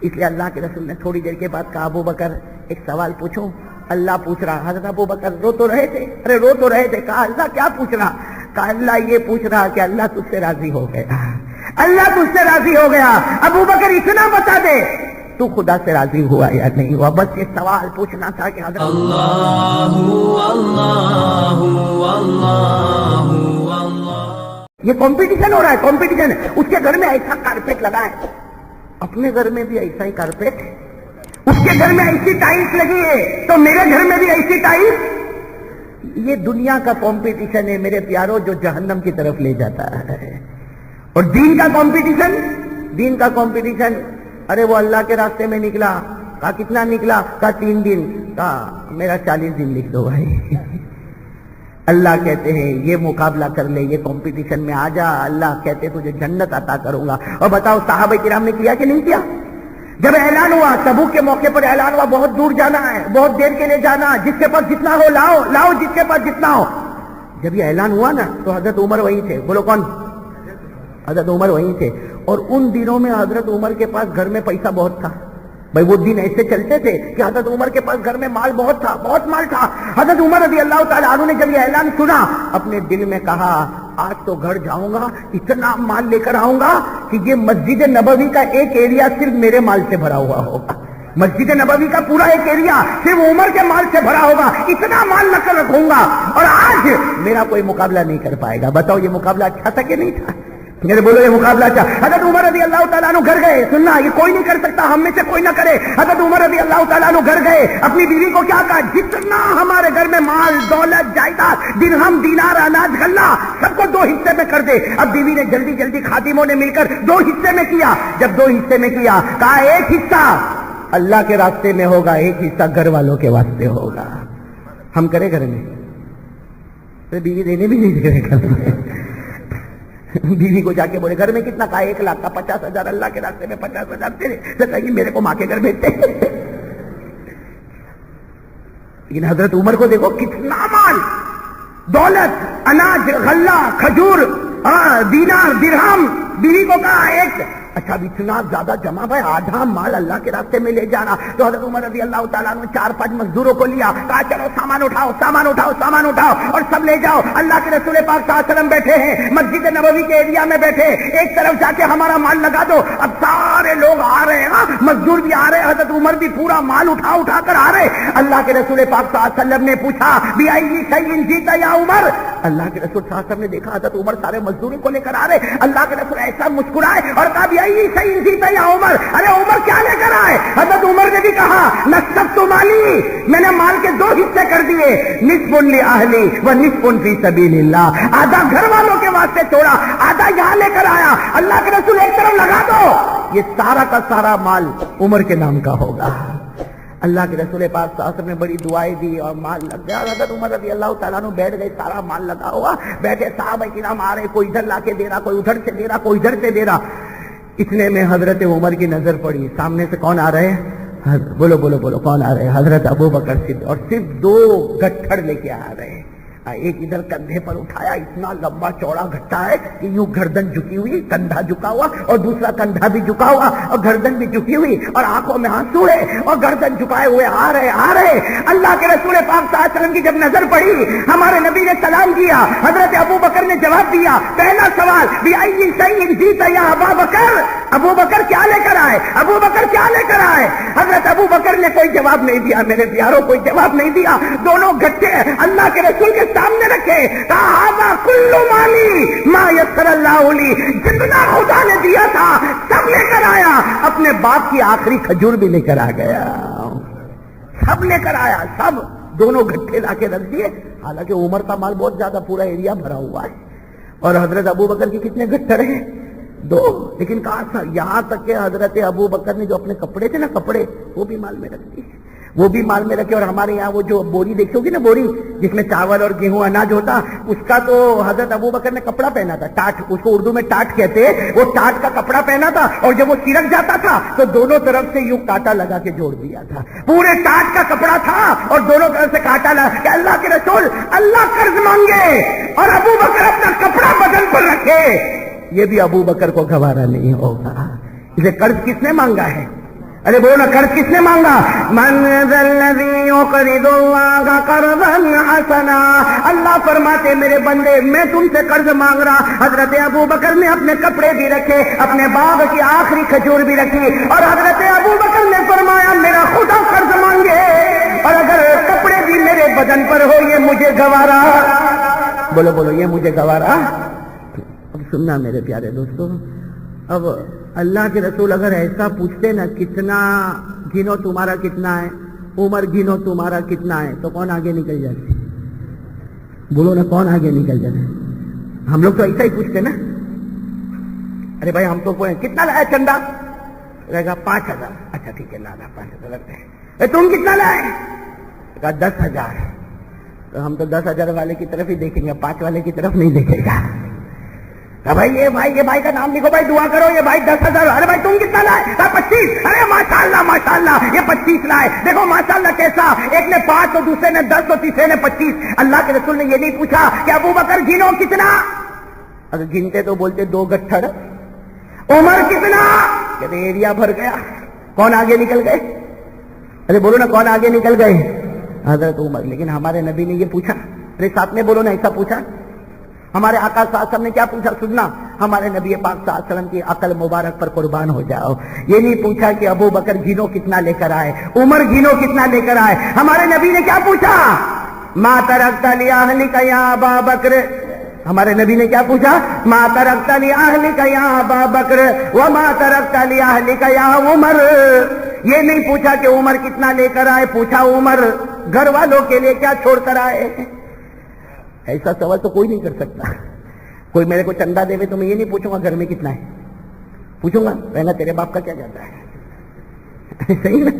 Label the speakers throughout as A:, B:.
A: اس لیے اللہ کے رسول نے تھوڑی دیر کے بعد کہا ابو بکر ایک سوال پوچھو. اللہ پوچھ رہا. حضرت ابو بکر رو تو رہے تھے, ارے رو تو رہے تھے. کہا اللہ کیا پوچھ رہا؟ کہا اللہ یہ پوچھ رہا کہ اللہ تجھ سے راضی ہو گیا, اللہ تجھ سے راضی ہو گیا. ابو بکر اتنا بتا دے تو خدا سے راضی ہوا یا نہیں ہوا, بس یہ سوال پوچھنا تھا کہ حضرت
B: اللہ اللہ اللہ اللہ.
A: یہ کمپٹیشن ہو رہا ہے, کمپٹیشن. اس کے گھر میں ایسا کارپیٹ لگا ہے, اپنے گھر میں بھی ایسا ہی کارپیٹ, اس کے گھر میں ایسی ٹائلس لگی ہے تو میرے گھر میں بھی ایسی ٹائلس. یہ دنیا کا کمپٹیشن ہے میرے پیاروں, جو جہنم کی طرف لے جاتا ہے. اور دین کا کمپٹیشن, دین کا کمپٹیشن, ارے وہ اللہ کے راستے میں نکلا. کہا کتنا نکلا؟ کہا 3 دن. کہا میرا 40 دن لکھ دو بھائی. اللہ کہتے ہیں یہ مقابلہ کر لے, یہ کمپٹیشن میں آ جا, اللہ کہتے تجھے جنت عطا کروں گا. اور بتاؤ صحابہ کرام نے کیا کہ نہیں کیا؟ جب اعلان ہوا, تبوک کے موقع پر اعلان ہوا بہت دور جانا ہے, بہت دیر کے لیے جانا, جس کے پاس جتنا ہو لاؤ, لاؤ جس کے پاس جتنا ہو. جب یہ اعلان ہوا نا تو حضرت عمر وہیں تھے. بولو کون؟ حضرت عمر وہیں تھے. اور ان دنوں میں حضرت عمر کے پاس گھر میں پیسہ بہت تھا بھائی. وہ دن ایسے چلتے تھے کہ حضرت عمر کے پاس گھر میں مال بہت تھا, بہت مال تھا. حضرت عمر رضی اللہ تعالیٰ عنہ نے جب یہ اعلان سنا اپنے دل میں کہا آج تو گھر جاؤں گا, اتنا مال لے کر آؤں گا کہ یہ مسجد نبوی کا ایک ایریا صرف میرے مال سے بھرا ہوا ہوگا. مسجد نبوی کا پورا ایک ایریا صرف عمر کے مال سے بھرا ہوگا, اتنا مال نہ کر رکھوں گا اور آج میرا کوئی مقابلہ نہیں کر پائے گا. بتاؤ یہ مقابلہ اچھا تھا کہ نہیں تھا؟ میرے بولو یہ مقابلہ اچھا. حضرت عمر رضی اللہ تعالیٰ عنہ گھر گئے, سننا یہ کوئی نہیں کر سکتا, ہم میں سے کوئی نہ کرے. حضرت عمر رضی اللہ تعالیٰ عنہ گھر گئے, اپنی بیوی کو کیا کہا, جتنا ہمارے گھر میں مال دولت جائیداد درہم دینار اناج غلہ سب کو 2 حصے میں کر دے. اب بیوی نے جلدی جلدی خادموں نے مل کر 2 حصے میں کیا. جب 2 حصے میں کیا, کہا ایک حصہ اللہ کے راستے میں ہوگا, ایک حصہ گھر والوں کے واسطے ہوگا. ہم کرے گھر میں, بیوی دینے بھی نہیں دے رہے گھر میں. بیوی کو جا کے بولے گھر میں کتنا؟ کہا 1 لاکھ کا 50,000 اللہ کے راستے میں 50,000 تیرے, میرے کو ماں کے گھر بھیجتے. لیکن حضرت عمر کو دیکھو کتنا مال, دولت, اناج غلہ, کھجور, دینار درہم. بیوی کو کہا ایک, اچھا اتنا زیادہ جمع بھائی, آدھا مال اللہ کے راستے میں لے جانا. تو حضرت عمر رضی اللہ تعالیٰ عنہ 4-5 مزدوروں کو لیا, کہا چلو سامان اٹھاؤ سامان اٹھاؤ سامان اٹھاؤ اور سب لے جاؤ. اللہ کے رسول پاک صلی اللہ علیہ وسلم بیٹھے ہیں مسجد نبوی کے ایریا میں بیٹھے, ایک طرف جا کے ہمارا مال لگا دو. اب سارے لوگ آ رہے ہیں, مزدور بھی آ رہے ہیں, حضرت عمر بھی پورا مال اٹھا اٹھا کر آ رہے. اللہ کے رسول پاک صلی اللہ علیہ وسلم نے پوچھا بِأَيِّ شَيْءٍ جِئْتَ یا عمر. اللہ کے رسول صلی اللہ علیہ وسلم نے دیکھا حضرت عمر سارے مزدوروں کو لے کر آ رہے. اللہ کے رسول ایسا مسکرائے اور کہا بِأَيِّ شَيْءٍ جِئْتَ یا عمر. ارے عمر کیا لے کر آئے؟ حضرت عمر نے بھی کہا نصبت مالی, میں نے مال کے 2 حصے کر دیے, نصف لأہلی و نصف فی سبیل اللہ. آدھا گھر والوں کے واسطے چھوڑا, آدھا یہاں لے کر آیا. اللہ کے رسول ایک طرف لگا دو, یہ سارا کا سارا مال عمر کے نام کا ہوگا. اللہ کے رسول پاک صلی اللہ علیہ وسلم نے بڑی دعائیں دی اور مال لگ گیا. حضرت عمر رضی اللہ تعالیٰ عنہ بیٹھ گئے, سارا مال لگا ہوا, بیٹھے. صحابہ کرام آ رہے, کوئی ادھر لا کے دے رہا, کوئی ادھر سے دے رہا, کوئی ادھر سے دے رہا. اتنے میں حضرت عمر کی نظر پڑی, سامنے سے کون آ رہے ہیں؟ بولو بولو بولو کون آ رہے ہیں؟ حضرت ابو بکر صدیق. اور صرف 2 گٹھڑ لے کے آ رہے ہیں. ایک ادھر کندھے پر اٹھایا, اتنا لمبا چوڑا گھٹا ہے کہ یوں گردن جھکی ہوئی, کندھا جھکا ہوا, اور دوسرا کندھا بھی جھکا ہوا اور گردن بھی جھکی ہوئی, اور آنکھوں میں آنسو ہے اور گردن جھکائے ہوئے آ رہے. اللہ کے رسول پاک صلی اللہ علیہ وسلم کی جب نظر پڑی, ہمارے نبی نے سلام کیا, حضرت ابو بکر نے جواب دیا. پہلا سوال بِأَيِّ شَيْءٍ جِئْتَ یا ابا بکر. ابو بکر کیا لے کر آئے؟ ابو بکر کیا لے کر آئے؟ حضرت ابو بکر نے کوئی جواب نہیں دیا, میرے پیاروں کوئی جواب نہیں دیا. دونوں گٹھے اللہ کے رسول کے سامنے رکھے, کہا کل مالی ما یسر اللہ لی, جتنا خدا نے دیا تھا سب لے کر آیا. اپنے باپ کی آخری کھجور بھی لے کر آ گیا, سب لے کر آیا, سب. دونوں گٹھے لا کے رکھ دیے. حالانکہ عمر کا مال بہت زیادہ, پورا ایریا بھرا ہوا ہے, اور حضرت ابو بکر کے کتنے گٹھڑ ہیں؟ 2. لیکن کہا یہاں تک کہ حضرت ابو بکر نے جو اپنے کپڑے تھے نا, کپڑے وہ بھی مال میں رکھ دیے, وہ بھی مال میں رکھے. اور ہمارے یہاں وہ جو بوری دیکھو گی نا, بوری جس میں چاول اور گیہوں اناج ہوتا, اس کا تو حضرت ابو بکر نے کپڑا پہنا تھا, ٹاٹ, اس کو اردو میں ٹاٹ کہتے ہیں. وہ ٹاٹ کا کپڑا پہنا تھا, اور جب وہ سرک جاتا تھا تو دونوں طرف سے یوں کانٹا لگا کے جوڑ دیا تھا. پورے ٹاٹ کا کپڑا تھا اور دونوں طرف سے کانٹا لگا کہ اللہ کے رسول اللہ قرض مانگے اور ابو بکر اپنا کپڑا بدن پر رکھے, یہ بھی ابو بکر کو گوارا نہیں ہوگا. اسے قرض کس نے مانگا ہے؟ ارے بولو نا قرض کس نے مانگا؟ من ذا الذی یقرض اللہ قرضا حسنا. اللہ فرماتے میرے بندے میں تم سے قرض مانگ رہا. حضرت ابو بکر نے اپنے کپڑے بھی رکھے, اپنے باغ کی آخری کھجور بھی رکھی, اور حضرت ابو بکر نے فرمایا میرا خدا قرض مانگے اور اگر کپڑے بھی میرے بدن پر ہو یہ مجھے گوارا. بولو بولو یہ مجھے گوارا. اب سننا میرے پیارے دوستو, اب اللہ کے رسول اگر ایسا پوچھتے نا کتنا گنو تمہارا کتنا ہے, عمر گنو تمہارا کتنا ہے, تو کون آگے نکل جاتے؟ بولو نا کون آگے نکل جاتے؟ ہم لوگ تو ایسا ہی پوچھتے نا. ارے بھائی ہم تو کوئی کتنا لایا چندہ؟ رہے گا 5,000. اچھا ٹھیک ہے لانا 5,000 لگتے ہیں. تم کتنا لائے؟ کہا 10,000. تو ہم تو 10,000 والے کی طرف ہی دیکھیں گے, 5 والے کی طرف نہیں دیکھے گا. بھائی یہ بھائی کا نام لکھو, بھائی دعا کرو, یہ بھائی 10,000. ارے بھائی تم کتنا لائے؟ 25. ارے ماشاءاللہ یہ 25 لائے. دیکھو ماشاءاللہ کیسا, ایک نے 5 تو دوسرے نے 10 تو تیسرے نے 25. اللہ کے رسول نے یہ نہیں پوچھا کہ ابو بکر گنو کتنا, اگر گنتے تو بولتے 2 گٹھڑ. عمر کتنا, کہتے ایریا بھر گیا. کون آگے نکل گئے؟ ارے بولو نا کون آگے نکل گئے؟ حضرت عمر. لیکن ہمارے نبی نے یہ پوچھا, ارے ساتھ میں بولو نا ایسا پوچھا. ہمارے آقا صلی اللہ علیہ وسلم نے کیا پوچھا؟ سننا, ہمارے نبی پاک صلی اللہ علیہ وسلم کی عقل مبارک پر قربان ہو جاؤ. یہ نہیں پوچھا کہ ابو بکر گنو کتنا لے کر آئے, عمر گنو کتنا لے کر آئے. ہمارے نبی نے کیا پوچھا؟ ما ترکت لأہلک یا ابا بکر. ہمارے نبی نے کیا پوچھا؟ ما ترکت لأہلک یا ابا بکر وما ترکت لأہلک یا عمر. یہ نہیں پوچھا کہ عمر کتنا لے کر آئے, پوچھا عمر گھر والوں کے لیے کیا چھوڑ کر آئے. ایسا سوال تو کوئی نہیں کر سکتا. کوئی میرے کو چندہ دے تو میں یہ نہیں پوچھوں گا گھر میں کتنا ہے, پوچھوں گا رہنا تیرے باپ کا کیا جاتا ہے. صحیح نا.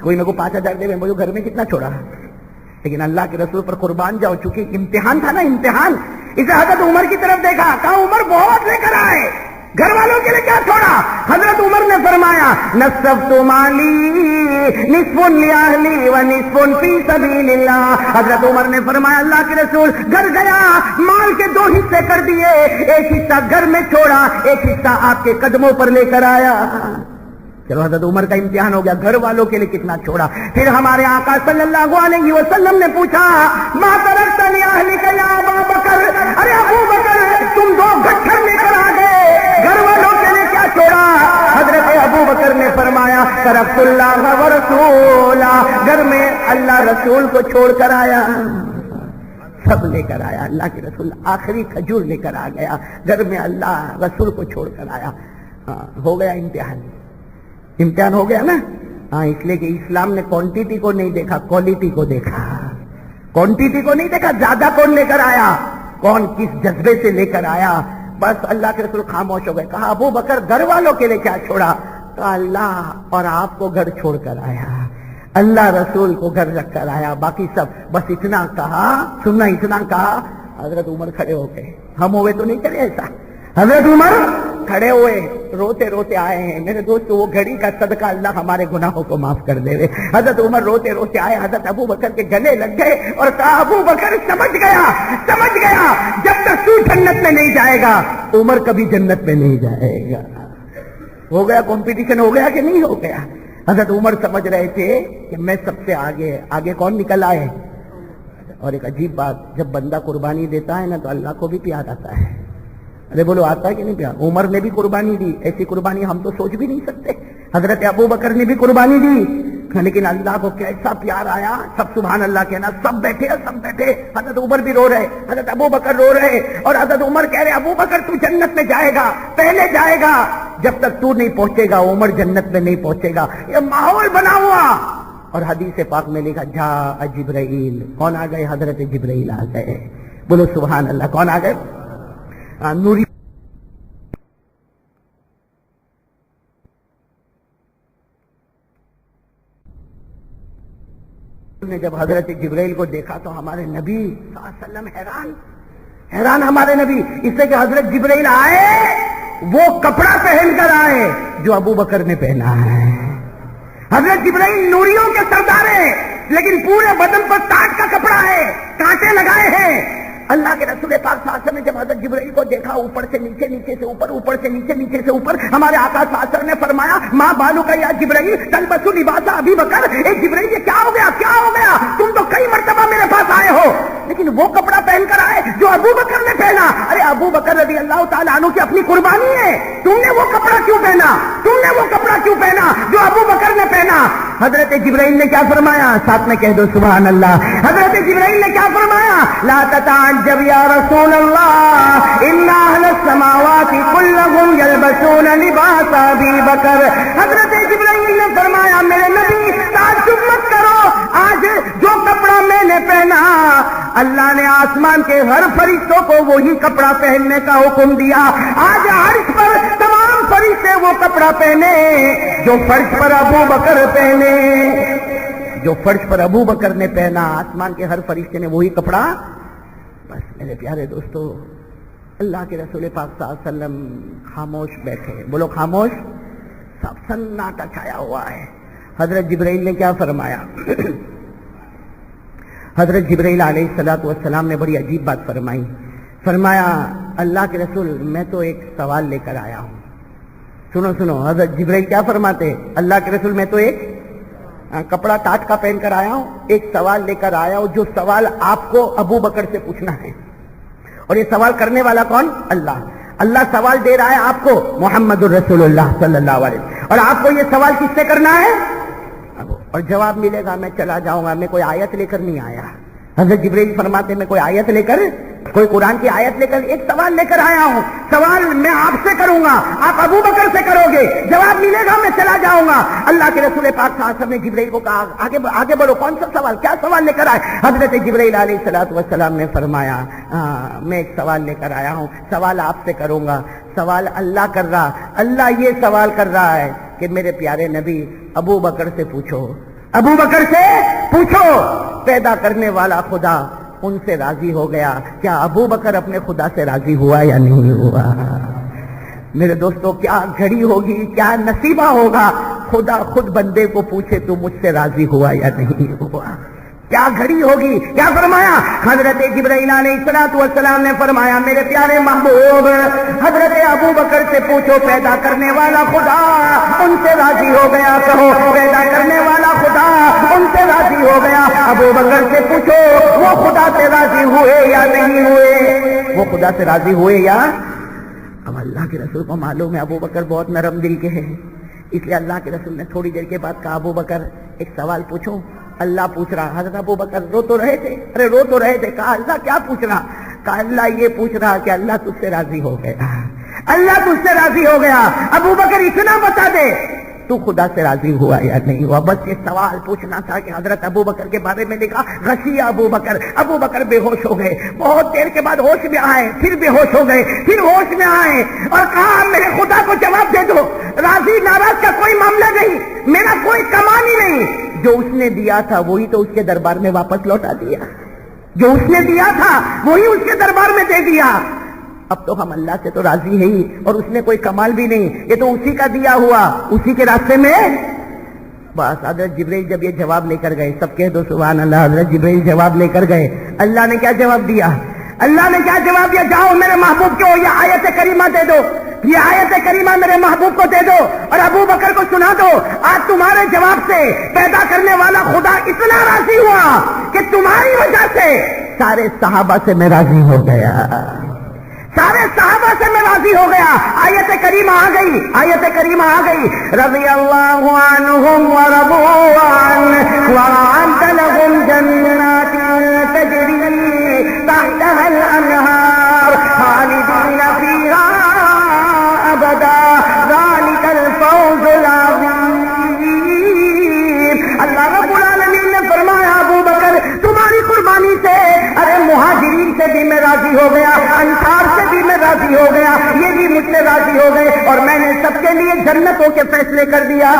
A: کوئی میرے کو 5,000 دے مجھے گھر میں کتنا چھوڑا. لیکن اللہ کے رسول پر قربان جاؤ, چونکہ امتحان تھا نا, امتحان. اسے حضرت عمر کی طرف دیکھا, کہا عمر بہت لے کر آئے, گھر والوں کے لیے کیا چھوڑا؟ حضرت عمر نے فرمایا نصفت مالی نصف لأہلی و نصف فی سبیل اللہ. حضرت عمر نے فرمایا اللہ کے رسول گھر گیا, مال کے 2 حصے کر دیے, ایک حصہ گھر میں چھوڑا, ایک حصہ آپ کے قدموں پر لے کر آیا. چلو حضرت عمر کا امتحان ہو گیا, گھر والوں کے لیے کتنا چھوڑا. پھر ہمارے آقا صلی اللہ علیہ وسلم نے پوچھا ما ترکت لأہلک یا ابا بکر. ارے ابو بکر تم 2 گٹھڑ لے کر آ گئے, گھر والوں کے لیے کیا چھوڑا؟ حضرت ابو بکر نے فرمایا ترکت اللہ و رسولہ. گھر میں اللہ رسول کو چھوڑ کر آیا, سب لے کر آیا. اللہ کے رسول آخری کھجور لے کر آ گیا, گھر میں اللہ رسول کو چھوڑ کر آیا. ہو گیا امتحان. امتحان ہو گیا نا. ہاں, اس لیے کہ اسلام نے کوانٹیٹی کو نہیں دیکھا, کوالٹی کو دیکھا. کوانٹیٹی کو نہیں دیکھا, زیادہ کون لے کر آیا, کون کس جذبے سے لے کر آیا. بس اللہ کے رسول خاموش ہو گئے. کہا ابو بکر گھر والوں کے لیے کیا چھوڑا؟ کہا اللہ اور آپ کو گھر چھوڑ کر آیا, اللہ رسول کو گھر رکھ کر آیا, باقی سب. بس اتنا کہا, سننا, اتنا کہا. حضرت عمر کھڑے ہو گئے. ہم ہوئے تو نہیں کرے ایسا. حضرت عمر کھڑے ہوئے, روتے روتے آئے ہیں. میرے دوست وہ گھڑی کا صدقہ اللہ ہمارے گناہوں کو معاف کر دے. حضرت عمر روتے روتے آئے, حضرت ابو بکر کے گلے لگ گئے اور کہا ابو بکر سمجھ گیا جب تک تو جنت میں نہیں جائے گا عمر کبھی جنت میں نہیں جائے گا. ہو گیا کمپٹیشن, ہو گیا کہ نہیں ہو گیا؟ حضرت عمر سمجھ رہے تھے کہ میں سب سے آگے کون نکل آئے. اور ایک عجیب بات, جب بندہ قربانی دیتا ہے نا تو اللہ کو بھی پیار آتا ہے. ارے بولو آتا ہے کہ نہیں پیار؟ عمر نے بھی قربانی دی, ایسی قربانی ہم تو سوچ بھی نہیں سکتے. حضرت ابو بکر نے بھی قربانی دی, لیکن اللہ کو کیسا پیار آیا. سب سبحان اللہ کہنا, سب بیٹھے. حضرت عمر بھی رو رہے, حضرت ابو بکر رو رہے, اور حضرت عمر کہہ رہے ابو بکر تو جنت میں جائے گا, پہلے جائے گا. جب تک تو نہیں پہنچے گا عمر جنت میں نہیں پہنچے گا. یہ ماحول بنا ہوا. اور حدیث پاک میں لکھا جاء جبرائیل. کون آ گئے؟ حضرت جبرائیل آ گئے. بولو سبحان اللہ. کون آ گئے؟ نوری نے جب حضرت جبرائیل کو دیکھا تو ہمارے نبی صلی اللہ علیہ وسلم حیران ہمارے نبی, اس سے کہ حضرت جبرائیل آئے وہ کپڑا پہن کر آئے جو ابو بکر نے پہنا ہے. حضرت جبرائیل نوریوں کے سردار ہیں, لیکن پورے بدن پر تاج کا کپڑا ہے, کانٹے لگائے ہیں. اللہ کے رسول پاک صلی اللہ علیہ وسلم نے جب حضرت جبرائیل کو دیکھا اوپر سے نیچے، نیچے سے اوپر، اوپر سے نیچے، نیچے سے اوپر، ہمارے آقا صلی اللہ علیہ وسلم نے فرمایا ماں بالو کا یا جبرائیل تلبسو لباس ابی بکر، اے جبرائیل یہ کیا ہو گیا، کیا ہو گیا؟ تم تو کئی مرتبہ میرے پاس آئے ہو لیکن وہ کپڑا پہن کر آئے جو ابو بکر نے پہنا۔ ارے ابو بکر رضی اللہ تعالیٰ عنہ کی اپنی قربانی ہے، تم نے وہ کپڑا کیوں پہنا؟ تم نے وہ کپڑا کیوں پہنا جو ابو بکر نے پہنا؟ حضرت جبرائیل نے کیا فرمایا؟ ساتھ میں کہہ دو سبحان اللہ۔ حضرت جبرائیل نے کیا فرمایا؟ لا تتعجب یا رسول اللہ ان اہل السماوات كلهم يلبسون لباس ابی بکر۔ حضرت جبرائیل نے فرمایا میرے نبی تعجب مت کرو، آج جو کپڑا میں نے پہنا اللہ نے آسمان کے ہر فرشتوں کو وہی کپڑا پہننے کا حکم دیا۔ آج عرش پر تمام فرشتے وہ کپڑا پہنے جو فرش پر ابو بکر پہنے، جو فرش پر ابو بکر نے پہنا، آسمان کے ہر فرشتے نے وہی کپڑا۔ بس میرے پیارے دوستو، اللہ کے رسول پاک صلی اللہ علیہ وسلم خاموش بیٹھے، بولو خاموش، سب سناٹا چھایا ہوا ہے۔ حضرت جبرائیل نے کیا فرمایا؟ حضرت جبرائیل علیہ السلام نے بڑی عجیب بات فرمائی، فرمایا اللہ کے رسول میں تو ایک سوال لے کر آیا ہوں۔ سنو سنو، حضرت جبرائیل کیا فرماتے؟ اللہ کے رسول میں تو ایک کپڑا ٹاٹ کا پہن کر آیا ہوں، ایک سوال لے کر آیا ہوں جو سوال آپ کو ابو بکر سے پوچھنا ہے، اور یہ سوال کرنے والا کون؟ اللہ۔ اللہ سوال دے رہا ہے آپ کو، محمد الرسول اللہ صلی اللہ علیہ وسلم، اور آپ کو یہ سوال کس سے کرنا ہے؟ اور جواب ملے گا میں چلا جاؤں گا، میں کوئی آیت لے کر نہیں آیا۔ حضرت جبرائیل فرماتے میں کوئی آیت لے کر، کوئی قرآن کی آیت لے کر، ایک سوال لے کر آیا ہوں، سوال میں آپ سے کروں گا، آپ ابو بکر سے کرو گے، جواب ملے گا میں چلا جاؤں گا۔ اللہ کے رسول پاک صلی اللہ علیہ وسلم نے جبرائیل کو کہا آگے بڑھو، کون سا سوال، کیا سوال لے کر آئے؟ حضرت جبرائیل علیہ السلام نے فرمایا میں ایک سوال لے کر آیا ہوں، سوال آپ سے کروں گا۔ سوال اللہ کر رہا، اللہ یہ سوال کر رہا ہے کہ میرے پیارے نبی ابو بکر سے پوچھو، ابو بکر سے پوچھو پیدا کرنے والا خدا ان سے راضی ہو گیا، کیا ابو بکر اپنے خدا سے راضی ہوا یا نہیں ہوا؟ میرے دوستو کیا گھڑی ہوگی، کیا نصیبہ ہوگا، خدا خود بندے کو پوچھے تو مجھ سے راضی ہوا یا نہیں ہوا؟ کیا گھڑی ہوگی؟ کیا فرمایا حضرت جبرائیل علیہ السلام نے؟ فرمایا میرے پیارے محبوب حضرت ابو بکر سے پوچھو پیدا کرنے والا خدا ان سے راضی ہو گیا، کہو پیدا کرنے والا خدا ان سے راضی ہو گیا۔ ابو بکر سے پوچھو وہ خدا سے راضی ہوئے یا نہیں ہوئے، وہ خدا سے راضی ہوئے یا؟ اب اللہ کے رسول کو معلوم ہے ابو بکر بہت نرم دل کے ہیں، اس لیے اللہ کے رسول نے تھوڑی دیر کے بعد کہا ابو بکر ایک سوال پوچھو۔ اللہ پوچھ رہا، حضرت ابو بکر رو تو رہے تھے، ارے رو تو رہے تھے، کہا اللہ کیا پوچھ رہا؟ کہا اللہ یہ پوچھ رہا کہ اللہ تجھ سے راضی ہو گیا، اللہ تجھ سے راضی ہو گیا۔ ابو بکر اتنا بتا دے تو خدا سے راضی ہوا یا نہیں ہوا، بس یہ سوال پوچھنا تھا کہ حضرت ابو بکر کے بارے میں لکھا غشیہ ابو بکر، ابو بکر بے ہوش ہو گئے، بہت دیر کے بعد ہوش میں آئے، پھر بے ہوش ہو گئے، پھر ہوش میں آئے اور کہا میرے خدا کو جواب دے دو، راضی ناراض کا کوئی معاملہ نہیں، میرا کوئی کمان ہی نہیں، جو اس نے دیا تھا وہی تو اس کے دربار میں واپس لوٹا دیا، جو اس نے دیا تھا وہی اس کے دربار میں دے دیا، اب تو ہم اللہ سے تو راضی ہے ہی، اور اس نے کوئی کمال بھی نہیں، یہ تو اسی کا دیا ہوا، اسی کے راستے میں۔ بس حضرت جبرائیل جب یہ جواب لے کر گئے، سب کہہ دو سبحان اللہ، حضرت جبرائیل جواب لے کر گئے، اللہ نے کیا جواب دیا؟ اللہ نے کیا جواب دیا؟ جاؤ میرے محبوب کو یہ آیت کریمہ دے دو، یہ آیت کریمہ میرے محبوب کو دے دو اور ابو بکر کو سنا دو، آج تمہارے جواب سے پیدا کرنے والا خدا اتنا راضی ہوا کہ تمہاری وجہ سے سارے صحابہ سے میں راضی ہو گیا، سارے صحابہ سے میں راضی ہو گیا۔ آیت کریمہ آ گئی، آیت کریمہ آ گئی، رضی اللہ عنہم ورضوا عنہ وأعد لهم جنات تجری تحتها الأنہار خالدین فیہا ابدا ذلک الفوز العظیم۔ اللہ رب العالمین نے فرمایا ابو بکر تمہاری قربانی سے، ارے مہاجرین سے بھی میں راضی ہو گیا، انصار سے بھی میں راضی ہو گیا، یہ بھی مجھ سے راضی ہو گئے، اور میں نے سب کے لیے جنتوں کے فیصلے کر دیا۔